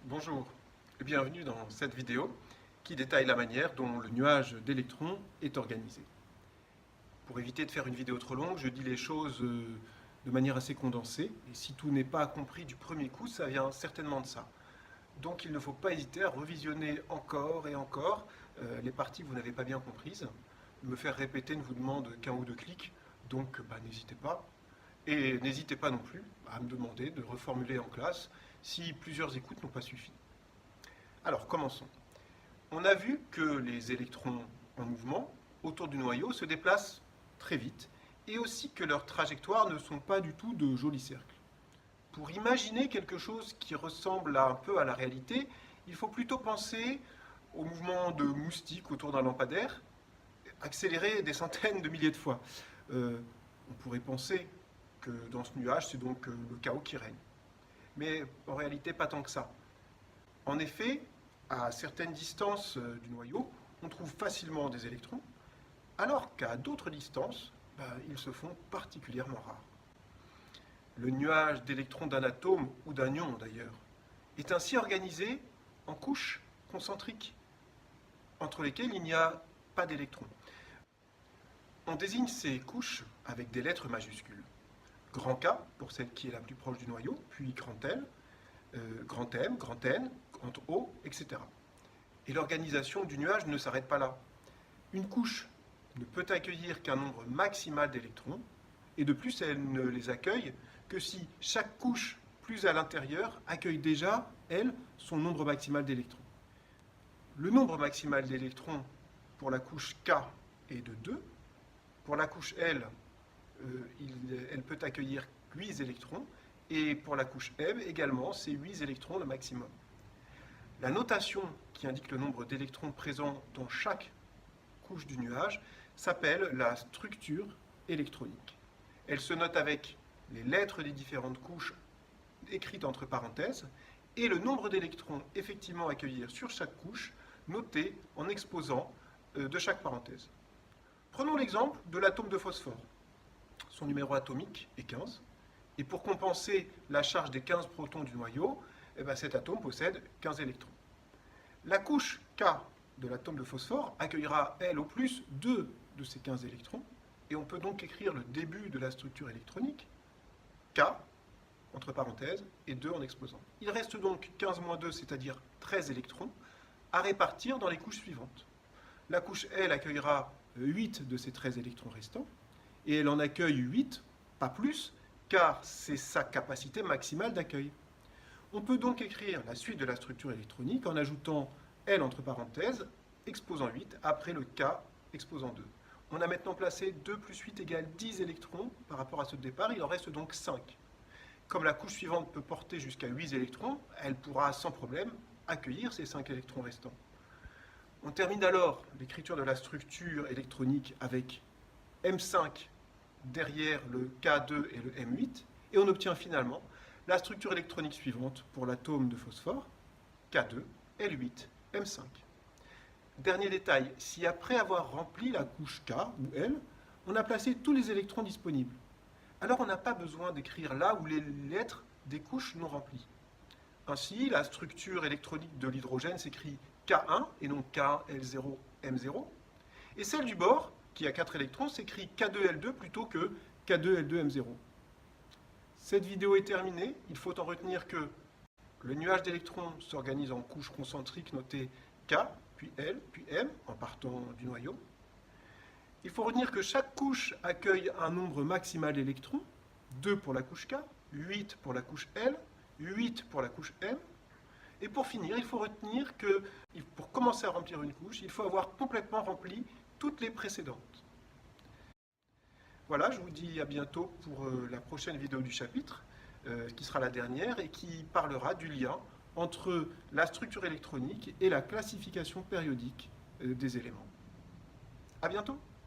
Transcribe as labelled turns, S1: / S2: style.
S1: Bonjour et bienvenue dans cette vidéo qui détaille la manière dont le nuage d'électrons est organisé. Pour éviter de faire une vidéo trop longue, je dis les choses de manière assez condensée, et si tout n'est pas compris du premier coup, ça vient certainement de ça. Donc il ne faut pas hésiter à revisionner encore et encore les parties que vous n'avez pas bien comprises. Me faire répéter ne vous demande qu'un ou deux clics, donc n'hésitez pas. Et n'hésitez pas non plus à me demander de reformuler en classe si plusieurs écoutes n'ont pas suffi. Alors, commençons. On a vu que les électrons en mouvement autour du noyau se déplacent très vite et aussi que leurs trajectoires ne sont pas du tout de jolis cercles. Pour imaginer quelque chose qui ressemble un peu à la réalité, il faut plutôt penser au mouvement de moustiques autour d'un lampadaire, accéléré des centaines de milliers de fois. On pourrait penser que dans ce nuage, c'est donc le chaos qui règne. Mais en réalité, pas tant que ça. En effet, à certaines distances du noyau, on trouve facilement des électrons, alors qu'à d'autres distances, ils se font particulièrement rares. Le nuage d'électrons d'un atome, ou d'un ion d'ailleurs, est ainsi organisé en couches concentriques, entre lesquelles il n'y a pas d'électrons. On désigne ces couches avec des lettres majuscules. Grand K pour celle qui est la plus proche du noyau, puis grand L, grand M, grand N, grand O, etc. Et l'organisation du nuage ne s'arrête pas là. Une couche ne peut accueillir qu'un nombre maximal d'électrons, et de plus elle ne les accueille que si chaque couche plus à l'intérieur accueille déjà, elle, son nombre maximal d'électrons. Le nombre maximal d'électrons pour la couche K est de 2, pour la couche L, elle peut accueillir 8 électrons, et pour la couche M également, c'est 8 électrons le maximum. La notation qui indique le nombre d'électrons présents dans chaque couche du nuage s'appelle la structure électronique. Elle se note avec les lettres des différentes couches écrites entre parenthèses et le nombre d'électrons effectivement à accueillir sur chaque couche noté en exposant de chaque parenthèse. Prenons l'exemple de l'atome de phosphore. Son numéro atomique est 15. Et pour compenser la charge des 15 protons du noyau, cet atome possède 15 électrons. La couche K de l'atome de phosphore accueillera, elle, au plus 2 de ces 15 électrons. Et on peut donc écrire le début de la structure électronique, K, entre parenthèses, et 2 en exposant. Il reste donc 15 moins 2, c'est-à-dire 13 électrons, à répartir dans les couches suivantes. La couche L accueillera 8 de ces 13 électrons restants, et elle en accueille 8, pas plus, car c'est sa capacité maximale d'accueil. On peut donc écrire la suite de la structure électronique en ajoutant L entre parenthèses, exposant 8, après le K exposant 2. On a maintenant placé 2 plus 8 égale 10 électrons par rapport à ceux de départ, il en reste donc 5. Comme la couche suivante peut porter jusqu'à 8 électrons, elle pourra sans problème accueillir ces 5 électrons restants. On termine alors l'écriture de la structure électronique avec M5 derrière le K2 et le M8, et on obtient finalement la structure électronique suivante pour l'atome de phosphore, K2, L8, M5. Dernier détail, si après avoir rempli la couche K ou L, on a placé tous les électrons disponibles, alors on n'a pas besoin d'écrire là où les lettres des couches non remplies. Ainsi, la structure électronique de l'hydrogène s'écrit K1 et non KL0, M0, et celle du bord, qui a 4 électrons, s'écrit K2L2 plutôt que K2L2M0. Cette vidéo est terminée. Il faut en retenir que le nuage d'électrons s'organise en couches concentriques notées K, puis L, puis M, en partant du noyau. Il faut retenir que chaque couche accueille un nombre maximal d'électrons, 2 pour la couche K, 8 pour la couche L, 8 pour la couche M. Et pour finir, il faut retenir que pour commencer à remplir une couche, il faut avoir complètement rempli toutes les précédentes. Voilà, je vous dis à bientôt pour la prochaine vidéo du chapitre, qui sera la dernière et qui parlera du lien entre la structure électronique et la classification périodique des éléments. À bientôt!